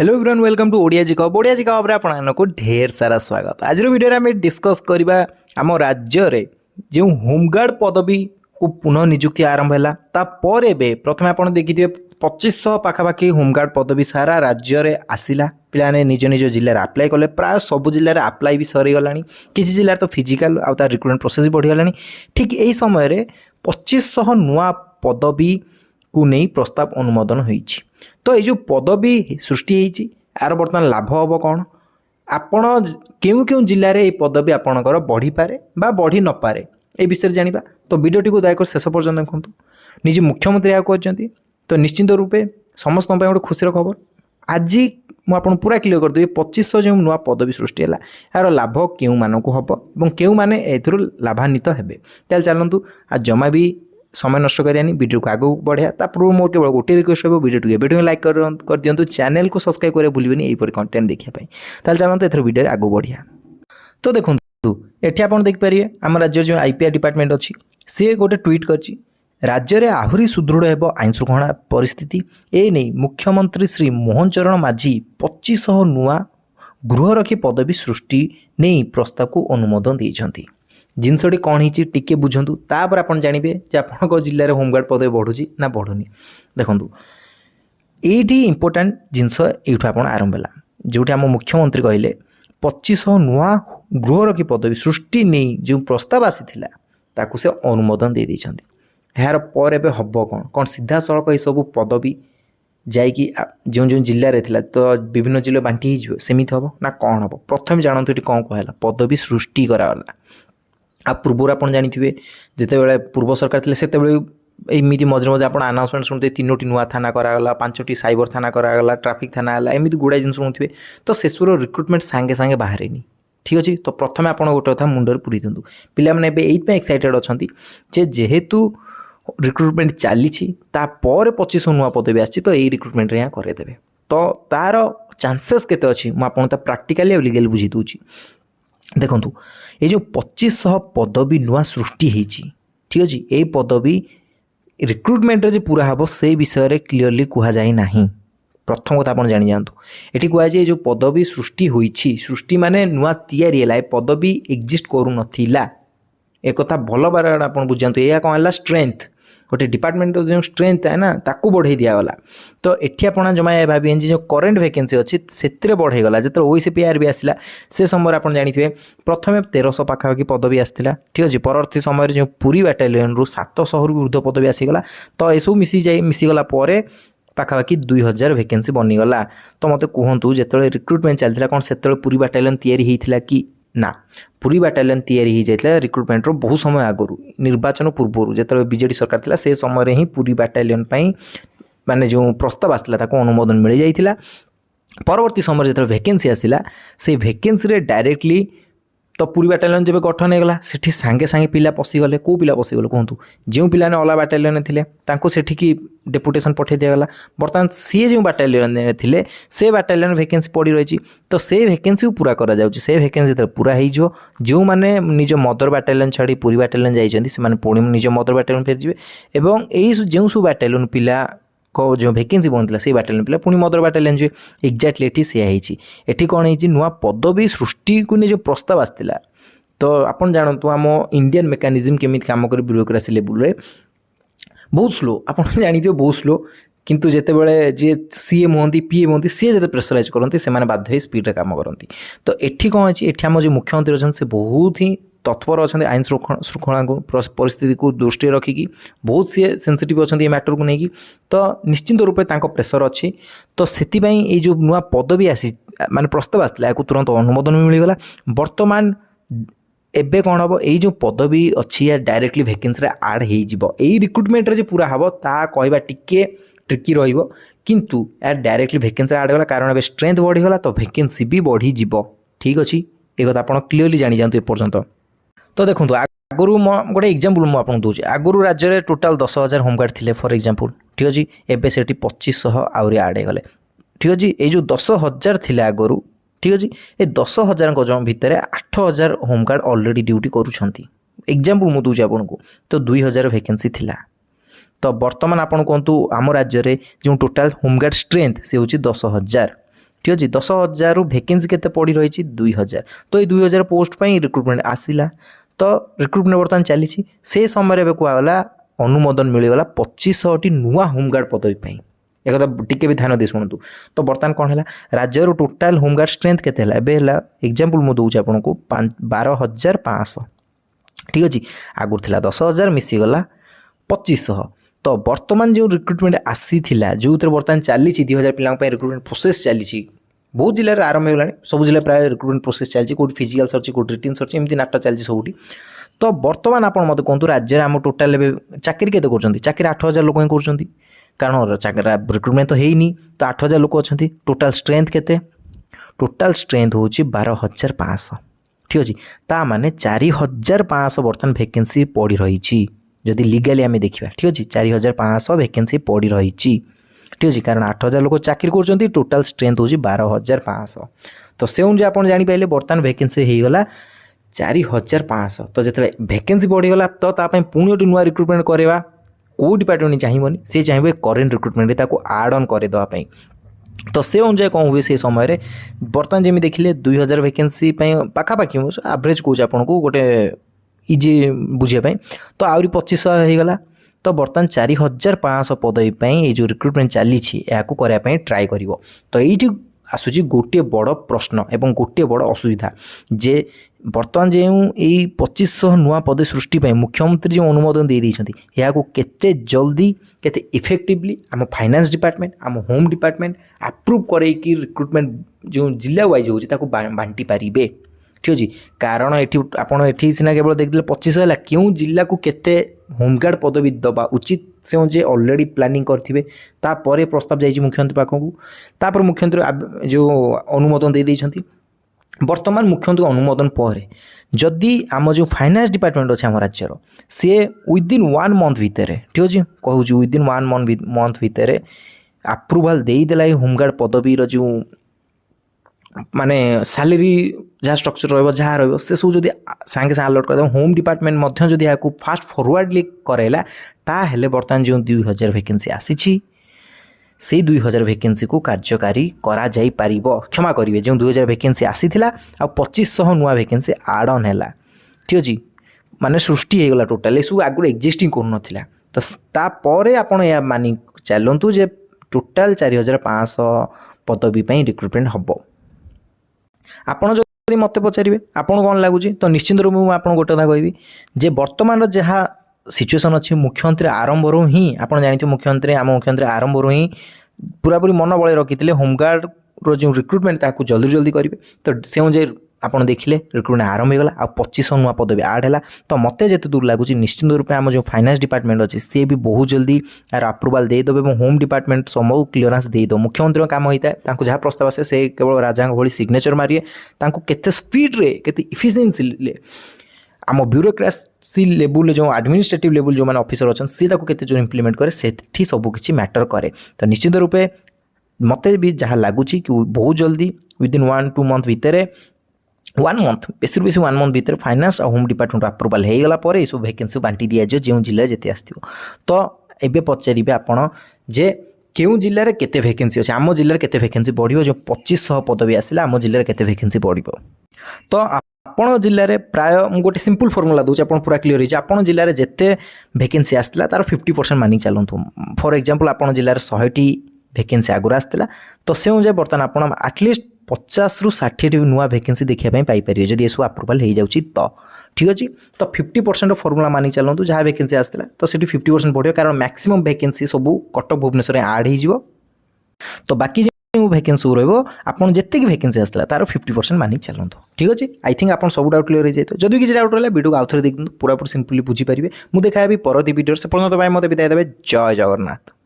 Hello everyone welcome to Odia G cup आपको ढेर सारा स्वागत। आज वीडियो आम डिस्कस करवा आम राज्य रे जो होमगार्ड पदवी को पुनः निजुक्ति आरंभ है तापर ए प्रथम आप देखिए 2500 पाखापाखि होमगार्ड पदवी सारा राज्य रे आसिला। पिलाने निज निज जिले में आप्लाय कले प्राय सब जिले में आप्लाय भी सरीगला। किसी जिले तो फिजिकाल आउ रिक्रुटमेंट प्रोसेस भी बढ़ीगला। ठीक यही समय 2500 नुआ पदवी को नहीं प्रस्ताव अनुमोदन होईछि। तो ये जो पदवी सृष्टि होईछि यार बर्तमान लाभ हम कौन आपण क्यों क्यों जिले में ये पदवी आपणकर बढ़ी पारे बा बढ़ी न पारे ए विषय जानिबा। तो वीडियोटी को दयाकर शेष पर्यंत देखु। निजे मुख्यमंत्री या कहते तो निश्चिंत रूपे समस्त गोटे खुशी खबर आज मुझे पूरा क्लीयर करदेवी 2500 जो नुआ पदवी सृष्टि है यार लाभ क्यों मानक हम और क्यों मैंने ए लाभान्वित हे। चलतु आज जमा भी समय नष्ट करानी वीडियो को आगे बढ़िया पूर्व मोर केवल गोटे रिक्वेस्ट हो वीडियो लाइक कर दिंतु चैनल को सब्सक्राइब करें भूलें यहीपरि कंटेंट देखापी। चलते एथर वीडियो आगे बढ़िया। तो देखो ये आप देखिपारे आम राज्य जो आईपीआर डिपार्टमेंट अच्छी सी गोटे ट्वीट कर राज्य में आहरी सुदृढ़ हो आईन श्रृंखला परिस्थिति ए नहीं मुख्यमंत्री श्री मोहन चरण माझी 2500 नुआ गृहरक्षी पदवी सृष्टि नहीं प्रस्ताव को अनुमोदन देइछंती। जिनसटी कौन होती टिके बुझंतु तापर आपन जानबे जे आपन जिले में होमगार्ड पदवी बढ़ुची ना बढ़ुनी। देखंतु एठी इंपोर्टेंट जिनस एठू आपन आरंभ है जोटी आम मुख्यमंत्री कहले 2500 नुआ गृहरक्षी पदवी सृष्टि नहीं जो प्रस्ताव आसीथिला ताकू से अनुमोदन दे देइछंती। यार पर एबे हबो कौन कौन सीधा सड़क ये सब पदवी जाइकी जो जो जिले में थिला तो विभिन्न जिले बांटी हो सेमित हम ना कौन हम प्रथम जानतु ये कौन कहला पदवी सृष्टि कराला। आ पूर्व आप जानी जिते पूर्व सरकार थे से एमती मझे मझे आप आनाउंसमेंट शुणुते 3टी नुआ थाना करागला 5टी साइबर थाना करागला ट्राफिक थाना है एमती गुड़ाए जिन शुणुवे। तो सेसुर रिक्रुटमेंट सांगे सांगे बाहर ठीक अच्छे। तो प्रथम आप गोटे कथा मुंडर पूरी दिंतु पिलाने ये एक्साइटेड अच्छा जेहेतु रिक्रुटमेंट चली 2500 नुआ पदवी आसी तो यही रिक्रुटमेंट यहाँ करदेवे। तो तार चांसेस केते अच्छी मुझे प्राक्टिकाली और लीगल बुझी दूची। देखु ये जो 2500 पदवी नुआ सृष्टि होती ठीक अच्छे ये पदवी रिक्रुटमेंट जो पूरा हम से विषय क्लीयरली कहुई ना। प्रथम कथा आप जानी जातु ये कहुए जो पदवी सृष्टि होती सृष्टि माने नुआ या पदवी एक्जिस्ट करू नथिला एक कथा भल बार आप बुझातु या कौन है स्ट्रेंथ गोटे डिपार्टमेंट जो स्ट्रेंथ है ना ताकू बढ़े दिगला। तो ये आप जमा भावी जो करेन्ट वैकेंसी अच्छी से बढ़ेगला जो ओईसीपीआर भी आसला से समय आप जानी प्रथम 1300 पाखापाखि पदवी आसाला ठीक अच्छे। परवर्ती समय जो पुरी बाटालियन रु 700 रु ऊर्ध्व पदवी आसीगला। तो यू मिसीगला पाखापाखि 2000 वैकेंसी बनीगला। तो मत कहतु जो रिक्रुटमेंट चलता कौन से पुरी बाटालियन तैयारी होता कि ना पुरी बाटालियन तैयारी हो जाता रिक्रुटमेंट बहुत समय आगु निर्वाचन पूर्व जो बीजेडी सरकार था से समय ही पुरी बाटालियन माने जो प्रस्ताव आसला अनुमोदन मिल जाता। परवर्ती समय जो वैकेंसी आसला से वैकेंसी डायरेक्टली तो पुरी बाटालियन जब गठन होगा सेठी सांगे सांगे पिला पशिगले कौ पिला पशिगले कहतु जो पिला अलग बाटालियन थे सेठिकी डेपुटेशन पठे दिगला। बर्तमान सी जो बाटालियन थे से बाटालियन वैकेंसी पड़ी रही तो से वैकेंसी को पूरा करा जाउछि। से वैकेंसी जो पूरा हो जो मैंने निज मदर बाटालियन छाड़ी पुरी बाटालियन जाइछन्ति पुणी निज मदर बाटालियन फेरजिवे एवं यही जो सब बाटालियन पिला को जो वैकेंसी बनता से बाटालियन पिला पुणी मदर बाटालियन जी एक्जाक्टली ये सेया एठी कौन है नुआ पदवी सृष्टि को जो प्रस्ताव आसला। तो आप जानतु आम इंडियन मेकानिज्म केमी काम कर ब्यूरोक्रेसी लेवल रे बहुत स्लो आप जानी बहुत स्लो किंतु जिते जी सीएम हमें पीएम हमें सी जो प्रेसराइज करते से बाध्य स्पीड काम करती। तो ये कौन है ये आम जो मुख्यमंत्री अच्छे से बहुत ही तत्पर अच्छा आईन श्रृंखला परिस्थिति को दृष्टि रखिकी बहुत सी सेंसिटिव अच्छा ये मैटर को लेकिन। तो निश्चिंत रूपे प्रेसर अच्छी तो से जो नुआ पदवी आसी माने प्रस्ताव आसला तुरंत अनुमोदन मिलगला। बर्तमान एबे कौन हम ये पदवी अच्छी या डायरेक्टली वैकेंसी आड हो रिक्रुटमेंट रे पूरा हम ता कहवा टिके ट्रिकी रहिबो किंतु यार डायरेक्टली वैकेंसी आड गला कारण ए स्ट्रेंथ बढ़ीगला तो वैकेंसी भी बढ़ी जीवो ठीक अच्छे। ये कथा आप क्लीयरली जानी जातु एपर्यंत। तो देखो आगुरी गोटे एग्जांपल मुझे दूसरी आगुरी राज्य में टोटाल 10,000 होमगार्ड थे फॉर एग्जांपल ठीक अच्छे। एवं से 2500 आहरी आड गले ठीक अच्छे। ये जो 10,000 थे आगुरी ठीक अच्छे ये 10,000 भितर 8,000 होमगार्ड ऑलरेडी ड्यूटी करुँच एग्जांपल मुझे दूसरी आपको। तो 2,000 वैकेंसी थिला। तो बर्तमान आप कहतु आम राज्य में जो टोटाल होमगार्ड स्ट्रेंथ से हूँ 10,000 ঠিক ଅଛି 10,000 ଭେକେନ୍ସି କେତେ ପଡ଼ି ରହିଛି 2,000 ତ ଏଇ 2,000 ପୋଷ୍ଟ ପାଇଁ ରିକ୍ରୁଟମେଣ୍ଟ ଆସିଲା ତ ରିକ୍ରୁଟମେଣ୍ଟ ବର୍ତ୍ତମାନ ଚାଲିଛି ସେ ସମୟରେ ଏବେ କୁହାଗଲା ଅନୁମୋଦନ ମିଳିଗଲା 2500ଟି ନୂଆ ହୋମଗାର୍ଡ଼ ପଦବୀ ପାଇଁ एकदा टिके भी ध्यान दे शुणु तो बर्तमान कौन है राज्यर टोटाल होमगार्ड स्ट्रेंथ केते है एबे है एग्जांपल मु दूँ आपको 12,500 ठीक अच्छे आगुरी थी 10,000 मिसीगला 2,500 तो बर्तमान जो रिक्रुटमेंट आसी जो बर्तमान चली 2,000 पिला रिक्रुटमेंट प्रोसेस चली बहुत जिले में आरंभ होगा सब जिले प्राय रिक्रुटमेंट प्रोसेस चलती Kaut physical search Kaut written search एमती नाट चलती सबुठी तो बर्तमान आप मत कहूँ राज्य आम टोटाल चाकरी केते कर चाकरी 8,000 लोक कर कारण रिक्रुटमेंट तो है तो 8,000 लोक अच्छा टोटाल स्ट्रेंथ केते टोटाल स्ट्रेंथ हूँ 12,500 ठीक अच्छे ता माने 4,500 बर्तमान वैकेंसी पड़ी रही जदि लीगली आम देखा ठीक अच्छे 4,500 वैकेंसी पड़ी रही ठीक अच्छे कारण 8,000 लोक चाकरी कर टोटाल स्ट्रेंथ हूँ 12,500 तो से अनुसार आप जापारे बर्तमान वैकेंसी हो गला 4,500 तो जो वैकेंसी बढ़ीगला तो पुणी गोटे नुआ रिक्रुटमेंट करवा कौ डिपार्टमेंट चाहिए सी चाहिए करेन्ट रिक्रुटमेंट आड ऑन करदेवाई तो से अनुसार कौन हुए से समय बर्तमान जमी देखिले 2,000 वैकेंसी पाखापाखि एवरेज कौच आपको गोटे इजी बुझापी तो आहरी 2,500 होगला तो बर्तमान 4,500 पदवी ये जो रिक्रुटमेंट चली करापी ट्राए कर तो ये आसूची गोटे बड़ प्रश्न एवं गोटे बड़ असुविधा जे बर्तमान जो यही 2,500 नुआ पद सृष्टि मुख्यमंत्री जो अनुमोदन दे देइछंती याकू केते जल्दी केते इफेक्टिवली आम फाइनेंस डिपार्टमेंट आम होम डिपार्टमेंट अप्रूव करे कि रिक्रुटमेंट जो जिला वाइज होची ताको बांटी पारिबे ठीक अच्छे कारण ये सीना केवल देखते 2,500 है क्यों जिला को केते होमगार्ड पदवी दबा उचित से जे ऑलरेडी प्लानिंग करथिबे तापर प्रस्ताव जाइए मुख्यमंत्री पाखक तापर मुख्यमंत्री जो अनुमोदन दे देइछंती बर्तमान मुख्यमंत्री अनुमोदन पर जदि आम जो फाइनेंस डिपार्टमेंट अच्छे आम राज्यर सी विदिन 1 मंथ भितर ठीक अच्छे कहूँ विदिन 1 मंथ भितर अप्रूवाल देदेला होमगार्ड पदवी जो माने सैलरी जहाँ स्ट्रक्चर रहा रे सब जब सांगे सांगे अलर्ट कर होम डिपार्टमेंट जदि यहाँ फास्ट फरवर्डली कराला ताहले बर्तमान जो 2,000 वैकेंसी आसी से 2,000 वैकेंसी को कार्यकारी करा जाई पारिबो क्षमा करेंगे जो 2,000 वैकेंसी आसीथिला आ 2,500 नुआ वैकेंसी आड ऑन है ठीक अच्छे माने सृष्टि होगला टोटाल ये सब आगुरी एक्जिस्टिंग करूनथिला तो तापर आपण या मानी चलतु जे टोटाल 4,500 पदवी रिक्रुटमेंट हम आपण जो मत पचारे आपन कौन लगुच तो निश्चित रूप में आपको गोटे कथा कहबी जे बर्तमान जहाँ सिचुएसन अच्छी मुख्यमंत्री आरंभ ही आप जानते मुख्यमंत्री आम मुख्यमंत्री आरंभ ही पूरापूरी मन बड़े रखी होमगार्ड जो रिक्रुटमेंट ताकू जल्दी जल्दी करेंगे तो से अनुसार आप देखिले रिक्रुटमेंट आरंभ होगा आ 2,500 नुआ पदवी आड है तो मत जिते दूर लगुच निश्चित रूप आम जो फाइनेंस डिपार्टमेंट अच्छे सी भी बहुत जल्दी यार अप्रूवाल देदेव और होम डिपार्टमेंट सब क्लीयरेंस देदेव मुख्यमंत्री काम होता है जहाँ प्रस्ताव आसे से केवल राजा भाई सिग्नेचर मारे केते स्पीड्रे केते इफिशिएंसी आम ब्यूरोक्रेसी लेवल जो एडमिनिस्ट्रेटिव लेवल जो मैंने ऑफिसर अच्छा सी केते जो इम्प्लीमेंट करे से सबकि मैटर करे तो निश्चित रूपे मत भी जहाँ लगुच कि बहुत जल्दी विदिन 1-2 मंथ भितर 1 मंथ बेसी बेसी 1 मंथ भितर फाइनेंस और होम डिपार्टमेंट अप्रूवाल हो गला ये सब वैकेंसी बांटी दि जाए जो जिले जिते आसो तो ये पचारे आपड़ जे क्यों जिले में केते वैकेंसी अच्छे आम जिले में केते वैकेंसी बढ़ो जो 2,500 पदवी आसला आम जिले में केते वैकेंसी बढ़ो तो आपण जिले में प्राय गोटे सिंपल फर्मुला दूसरी आप पूरा क्लीयर होपण जिले में जिते वैकेंसी आसला तार 50% मानी चलतु फॉर एग्जांपल आप जिले में 100टी वैकेंसी आगुरी आसला तो से अनुसार बर्तमान आप आटलिस्ट 50 ରୁ 60 नुआ वैकेंसी देखापी पाइपर जब ये सब अप्रूवाल हो जाऊँगी तो ठीक अच्छे तो 50% फर्मुला मानी चलतु जहाँ वैकेंसी आसला तो सीटी 50% बढ़िया कारण मैक्सिमम वैकेंसी सब कटक भुवनेश्वर आड हो तो बाकी जो वैकेंसी रही जितकी वैकेंसी आसला तार 50% मानी चलतु ठीक अच्छे आई थिंक आप सब डाउट क्लियर हो जाए जब किसी डाउट रहा वीडियो को आउ थे देखते पूरा पूरी सिंपली बुझीपारे मुझे देखा परवर्ती वीडियो से पर्यटन मत विदाय देवे जय जगन्नाथ।